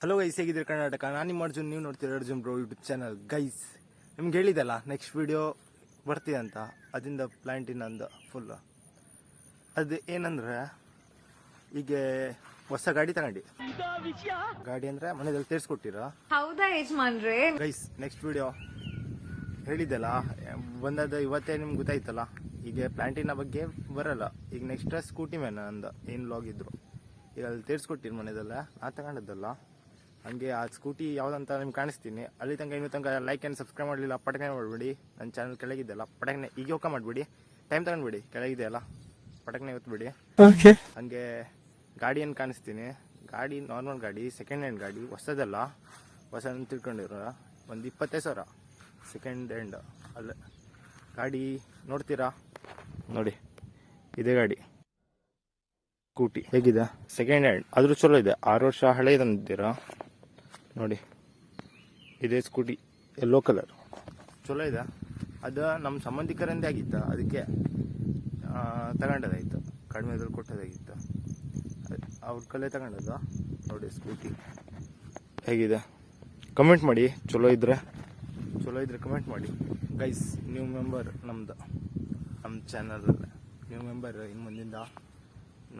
Hello guys, ಹೇಗಿದ್ದೀರಿ ಕರ್ನಾಟಕ? ನಾನು ನಿಮ್ಮ ಅರ್ಜುನ್, ನೀವು ನೋಡ್ತೀರಿ Arjun bro YouTube channel. Guys, ನಿಮ್ಗೆ ಹೇಳಿದಲ್ಲ ನೆಕ್ಸ್ಟ್ ವಿಡಿಯೋ ಬರ್ತೀವಿ ಅಂತ, ಅದರಿಂದ ಪ್ಲಾಂಟಿನ ಅಂದ ಫುಲ್ ಅದು ಏನಂದ್ರೆ, ಈಗ ಹೊಸ ಗಾಡಿ ತಗೊಂಡು ಗಾಡಿ ಅಂದ್ರೆ ಮನೆಯಲ್ಲಿ ತೇರ್ಸ್ಕೊಟ್ಟಿರ. ಹೌದಾ ಯಜಮಾನ್ರೆ? ಗೈಸ್, ನೆಕ್ಸ್ಟ್ ವಿಡಿಯೋ ಹೇಳಿದ್ದಲ್ಲ ಬಂದದ್ದು ಇವತ್ತೇ ನಿಮ್ಗೆ ಗೊತ್ತಾಯ್ತಲ್ಲ. ಈಗ ಪ್ಲಾಂಟಿನ ಬಗ್ಗೆ ಬರಲ್ಲ. ಈಗ ನೆಕ್ಸ್ಟ್ ಸ್ಕೂಟಿ ಮ್ಯಾನ್ ಅಂದ ಏನು ಲಾಗ್ ಇದ್ರು. ಈಗ ಅಲ್ಲಿ ತೇರ್ಸ್ಕೊಟ್ಟಿರಿ ಮನೆಯದಲ್ಲ, ನಾ ತಗೊಂಡದ್ದಲ್ಲ. ಹಂಗೆ ಆ ಸ್ಕೂಟಿ ಯಾವುದಂತ ನಿಮ್ಗೆ ಕಾಣಿಸ್ತೀನಿ. ಅಲ್ಲಿ ತನಕ ಇನ್ನೂ ತನಕ ಲೈಕ್ ಆ್ಯಂಡ್ ಸಬ್ಸ್ಕ್ರೈಬ್ ಮಾಡಲಿಲ್ಲ, ಪಟಕನೆ ಮಾಡಬೇಡಿ. ನನ್ನ ಚಾನಲ್ ಕೆಳಗಿದೆಯಲ್ಲ, ಪಟಕನೆ ಈಗ ಹೋಗ ಮಾಡಿಬಿಡಿ. ಟೈಮ್ ತಗೊಂಡ್ಬಿಡಿ, ಕೆಳಗಿದೆಯಲ್ಲ ಪಟಕನೆ ಹೊತ್ಬಿಡಿ. ಹಂಗೆ ಗಾಡಿ ಏನು ಕಾಣಿಸ್ತೀನಿ. ಗಾಡಿ ನಾರ್ಮಲ್ ಗಾಡಿ, ಸೆಕೆಂಡ್ ಹ್ಯಾಂಡ್ ಗಾಡಿ, ಹೊಸದಲ್ಲ. ಹೊಸ ತಿಳ್ಕೊಂಡಿರೋ ಒಂದು 25,000 ಸೆಕೆಂಡ್ ಹ್ಯಾಂಡ್. ಅಲ್ಲ ಗಾಡಿ ನೋಡ್ತೀರಾ? ನೋಡಿ, ಇದೇ ಗಾಡಿ ಸ್ಕೂಟಿ ಹೇಗಿದೆ, ಸೆಕೆಂಡ್ ಹ್ಯಾಂಡ್. ಆದರೂ ಚಲೋ ಇದೆ, 6 ವರ್ಷ ಹಳೆಯದಂತೀರಾ. ನೋಡಿ, ಇದೇ ಸ್ಕೂಟಿ, ಯೆಲ್ಲೋ ಕಲರ್, ಚಲೋ ಇದೆ. ಅದು ನಮ್ಮ ಸಂಬಂಧಿಕರಂದೇ ಆಗಿತ್ತು, ಅದಕ್ಕೆ ತಗೊಂಡದಾಯ್ತು. ಕಡಿಮೆ ಇದ್ರಲ್ಲಿ ಕೊಟ್ಟದಾಗಿತ್ತು, ಅವ್ರ ಕಲೆ ತಗೊಂಡದ. ನೋಡಿ ಸ್ಕೂಟಿ ಹೇಗಿದೆ, ಕಮೆಂಟ್ ಮಾಡಿ. ಚಲೋ ಇದ್ರೆ ಕಮೆಂಟ್ ಮಾಡಿ. ಗೈಸ್, ನ್ಯೂ ಮೆಂಬರ್ ನಮ್ಮ ಚಾನಲಲ್ಲಿ ನ್ಯೂ ಮೆಂಬರ್ ಇನ್ನು ಮುಂದಿಂದ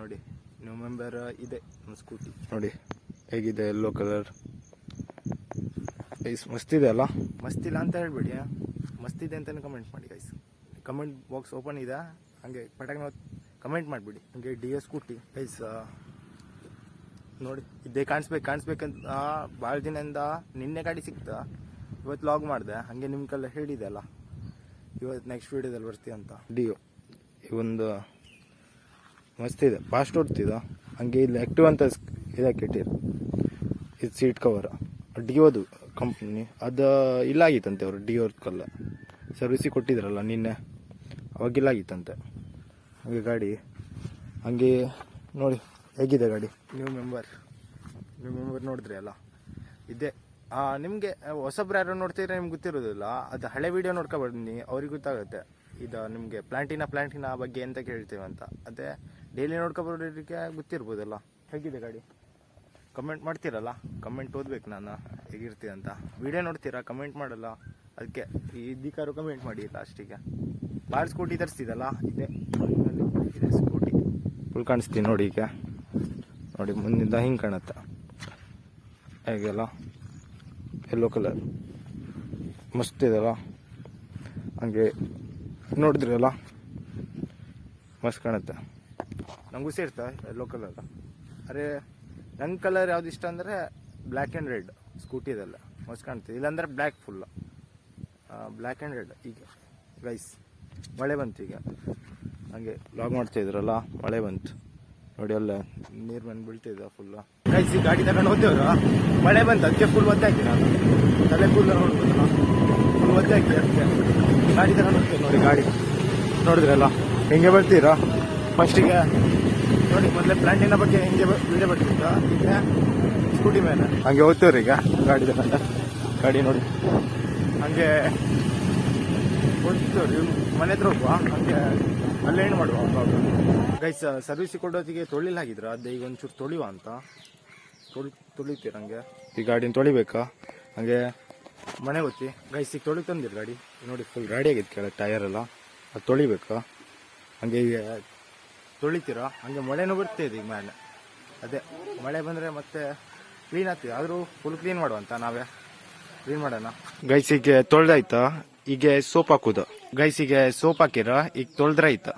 ನೋಡಿ. ನ್ಯೂ ಮೆಂಬರ್ ಇದೆ ನಮ್ಮ ಸ್ಕೂಟಿ. ನೋಡಿ ಹೇಗಿದೆ, ಯೆಲ್ಲೋ ಕಲರ್. ಗೈಸ್, ಮಸ್ತಿದೆ ಅಲ್ಲ? ಮಸ್ತಿಲ್ಲ ಅಂತ ಹೇಳ್ಬೇಡಿ, ಮಸ್ತಿದೆ ಅಂತಲೇ ಕಮೆಂಟ್ ಮಾಡಿ ಗೈಸ್. ಕಮೆಂಟ್ ಬಾಕ್ಸ್ ಓಪನ್ ಇದೆ, ಹಂಗೆ ಪಟಾಕಿ ಕಮೆಂಟ್ ಮಾಡಿಬಿಡಿ. ಹಂಗೆ ಡಿ ಎಸ್ ಸ್ಕೂಟಿ ಗೈಸ್. ನೋಡಿ, ಇದೇ ಕಾಣಿಸ್ಬೇಕಂತ ಭಾಳ ದಿನದಿಂದ ನಿನ್ನೆ ಗಾಡಿ ಸಿಕ್ತಾ, ಇವತ್ತು ಲಾಗ್ ಮಾಡಿದೆ. ಹಾಗೆ ನಿಮ್ಗೆಲ್ಲ ಹೇಳಿದೆ ಅಲ್ಲ, ಇವತ್ತು ನೆಕ್ಸ್ಟ್ ವೀಡಿಯೋದಲ್ಲಿ ಬರ್ತೀವಿ ಅಂತ. ಡಿಯೋ ಇವೊಂದು ಮಸ್ತ್ ಇದೆ, ಫಾಸ್ಟ್ ಓಡ್ತಿದ. ಹಂಗೆ ಇಲ್ಲಿ ಆ್ಯಕ್ಟಿವ್ ಅಂತ ಇದಕ್ಕೆ ಇಟ್ಟಿರು. ಇದು ಸೀಟ್ ಕವರ್ ಡಿಯೋದು ಕಂಪ್ನಿ. ಅದು ಇಲ್ಲಾಗಿತ್ತಂತೆ, ಅವರು ಡಿಯೋರ್ಕಲ್ಲ ಸರ್ವಿಸಿಗೆ ಕೊಟ್ಟಿದ್ರಲ್ಲ ನಿನ್ನೆ, ಅವಾಗಿಲ್ಲಾಗಿತ್ತಂತೆ. ಹಾಗೆ ಗಾಡಿ ಹಂಗೆ ನೋಡಿ ಹೇಗಿದೆ ಗಾಡಿ. ನ್ಯೂ ಮೆಂಬರ್ ನೋಡಿದ್ರಿ ಅಲ್ಲ, ಇದೇ. ನಿಮಗೆ ಹೊಸಬ್ರು ಯಾರು ನೋಡ್ತಿದ್ರೆ ನಿಮ್ಗೆ ಗೊತ್ತಿರೋದಿಲ್ಲ, ಅದು ಹಳೆ ವೀಡಿಯೋ ನೋಡ್ಕೊಬನ್ನಿ, ಅವ್ರಿಗೆ ಗೊತ್ತಾಗುತ್ತೆ. ಇದು ನಿಮಗೆ ಪ್ಲಾಂಟಿನ ಬಗ್ಗೆ ಎಂತ ಕೇಳ್ತೀವಿ ಅಂತ. ಅದೇ ಡೈಲಿ ನೋಡ್ಕೊಬರೋರಿಗೆ ಗೊತ್ತಿರ್ಬೋದಲ್ಲ. ಹೇಗಿದೆ ಗಾಡಿ ಕಮೆಂಟ್ ಮಾಡ್ತೀರಲ್ಲ, ಕಮೆಂಟ್ ಓದ್ಬೇಕು ನಾನು ಹೇಗಿರ್ತೀವಿ ಅಂತ. ವಿಡಿಯೋ ನೋಡ್ತೀರಾ, ಕಮೆಂಟ್ ಮಾಡಲ್ಲ. ಅದಕ್ಕೆ ಇದಕ್ಕಾದ್ರು ಕಮೆಂಟ್ ಮಾಡಿ ಲಾಸ್ಟಿಗೆ. ಭಾಳ ಸ್ಕೂಟಿ ತರಿಸ್ತಿದ್ದಲ್ಲ, ಇದೆ ಸ್ಕೂಟಿ ಫುಲ್ ಕಾಣಿಸ್ತೀನಿ ನೋಡಿ. ಈಗ ನೋಡಿ, ಮುಂದಿಂದ ಹಿಂಗೆ ಕಾಣುತ್ತೆ ಹೇಗೆಲ್ಲ, ಯೆಲ್ಲೋ ಕಲರ್ ಮಸ್ತ್ ಇದಲ್ಲ. ಹಂಗೆ ನೋಡಿದ್ರಿ ಅಲ್ಲ, ಮಸ್ತ್ ಕಾಣುತ್ತೆ. ನಂಗೂ ಸೇರ್ತಾ ಯೆಲ್ಲೋ ಕಲರ್. ಅರೆ, ನನ್ನ ಕಲರ್ ಯಾವ್ದು ಇಷ್ಟ ಅಂದರೆ ಬ್ಲ್ಯಾಕ್ ಆ್ಯಂಡ್ ರೆಡ್. ಸ್ಕೂಟಿದಲ್ಲ ಮಸ್ತ್ ಕಾಣ್ತದೆ. ಇಲ್ಲಾಂದರೆ black full, black and red. ಈಗ ಗೈಸ್, ಮಳೆ ಬಂತು. ಈಗ ಹಂಗೆ ಲಾಗ್ ಮಾಡ್ತಾಯಿದ್ರಲ್ಲ, ಮಳೆ ಬಂತು ನೋಡಿ, ಅಲ್ಲ ನೀರು ಬಂದು ಬೀಳ್ತಿದ್ದ ಫುಲ್. ಗೈಸ್, ಈ ಗಾಡಿ ತಗೊಂಡು ಹೋಗ್ತೇವ್ರ, ಮಳೆ ಬಂತು, ಅದಕ್ಕೆ ಫುಲ್ ಒದ್ದೆ ಹಾಕಿ. ನಾನು ತಲೆ ಕೂದಲು ನೋಡ್ಬೋದಲ್ಲ, ಫುಲ್ ಒದ್ದೆ ಹಾಕಿ. ಅದಕ್ಕೆ ಗಾಡಿ ತಗೊಂಡು ಹೋಗ್ತೇವೆ ನೋಡಿ. ಗಾಡಿ ನೋಡಿದ್ರಲ್ಲ ಹೆಂಗೆ ಬರ್ತೀರಾ. ಫಸ್ಟಿಗೆ ನೋಡಿ, ಮೊದಲೇ ಪ್ಲಾಂಟಿನ ಬಗ್ಗೆ ಹೆಂಗೆ ವಿಡಿಯೋ ಬರ್ತಿದ್ದ, ಈಗ ಸ್ಕೂಟಿ ಮೇಲೆ ಹಂಗೆ ಹೋಗ್ತೇವ್ರಿ. ಈಗ ಗಾಡಿ ತಗೊಂಡ ಗಾಡಿ ನೋಡಿ ಹಂಗೆ ಹೋಗ್ತೇವ್ರಿ. ಮನೆ ಹತ್ರ ಹೋಗುವ, ಹಂಗೆ ಅಲ್ಲೇ ಏನು ಮಾಡುವ. ಗೈಸ್, ಸರ್ವಿಸಿಗೆ ಕೊಡೋದಿಗೆ ತೊಳಿಲಾಗಿದ್ರ, ಅದೇ ಈಗ ಒಂಚೂರು ತೊಳಿವ ಅಂತ ತೊಳಿತೀರ. ಹಂಗೆ ಈ ಗಾಡಿನ ತೊಳಿಬೇಕಾ, ಹಂಗೆ ಮನೆ ಗೊತ್ತಿ. ಗೈಸ್, ಈಗ ತೊಳಿ ತಂದಿರ ಗಾಡಿ ನೋಡಿ, ಫುಲ್ ರೆಡಿ ಆಗಿತ್ತು ಕೆಳಗೆ ಟಯರ್ ಎಲ್ಲ. ಅದು ತೊಳಿಬೇಕಾ, ಹಂಗೆ ಈಗ ತೊಳಿತೀರ. ಹಂಗೆ ಮಳೆನೂ ಬರ್ತಿದೆ ಈಗ ಮೇಲೆ. ಅದೇ ಮಳೆ ಬಂದರೆ ಮತ್ತೆ ಕ್ಲೀನ್ ಆಗ್ತೀವಿ, ಆದರೂ ಫುಲ್ ಕ್ಲೀನ್ ಮಾಡುವಂತ ನಾವೇ ಕ್ಲೀನ್ ಮಾಡೋಣ. ಗೈಸಿಗೆ ತೊಳ್ದಾಯ್ತಾ, ಈಗ ಸೋಪ್ ಹಾಕುದು. ಗೈಸಿಗೆ ಸೋಪ್ ಹಾಕಿರ, ಈಗ ತೊಳೆದ್ರೆ ಆಯ್ತಾ.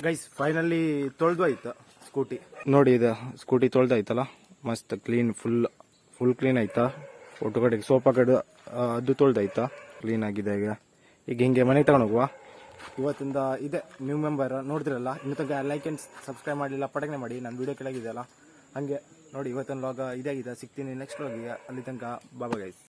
ಗೈಸ್, ಫೈನಲಿ ತೊಳೆದು ಆಯ್ತು ಸ್ಕೂಟಿ. ನೋಡಿ, ಇದು ಸ್ಕೂಟಿ ತೊಳೆದಾಯ್ತಲ್ಲ, ಮಸ್ತ್ ಕ್ಲೀನ್, ಫುಲ್ ಕ್ಲೀನ್ ಆಯ್ತಾ. ಒಟ್ಟು ಕಡೆಗೆ ಸೋಪ್ ಹಾಕೋದು ಅದು ತೊಳೆದಾಯ್ತಾ, ಕ್ಲೀನ್ ಆಗಿದೆ. ಈಗ ಹಿಂಗೆ ಮನೆಗೆ ತಗೊಂಡು ಹೋಗುವ. ಇವತ್ತಿಂದ ಇದೆ ನ್ಯೂ ಮೆಂಬರ್ ನೋಡಿದ್ರಲ್ಲ. ಇನ್ನು ತನಕ ಲೈಕ್ ಆ್ಯಂಡ್ ಸಬ್ಸ್ಕ್ರೈಬ್ ಮಾಡಲಿಲ್ಲ, ಪಟಕನೆ ಮಾಡಿ. ನನ್ನ ವೀಡಿಯೋ ಕೆಳಗಿದೆಯಲ್ಲ, ಹಂಗೆ ನೋಡಿ. ಇವತ್ತಿನ ಲಾಗ ಇದಾಗಿದೆ. ಸಿಗ್ತೀನಿ ನೆಕ್ಸ್ಟ್ ಲಾಗಿಗೆ. ಅಲ್ಲಿ ತನಕ ಬಾಬಾ ಗೈಸ್.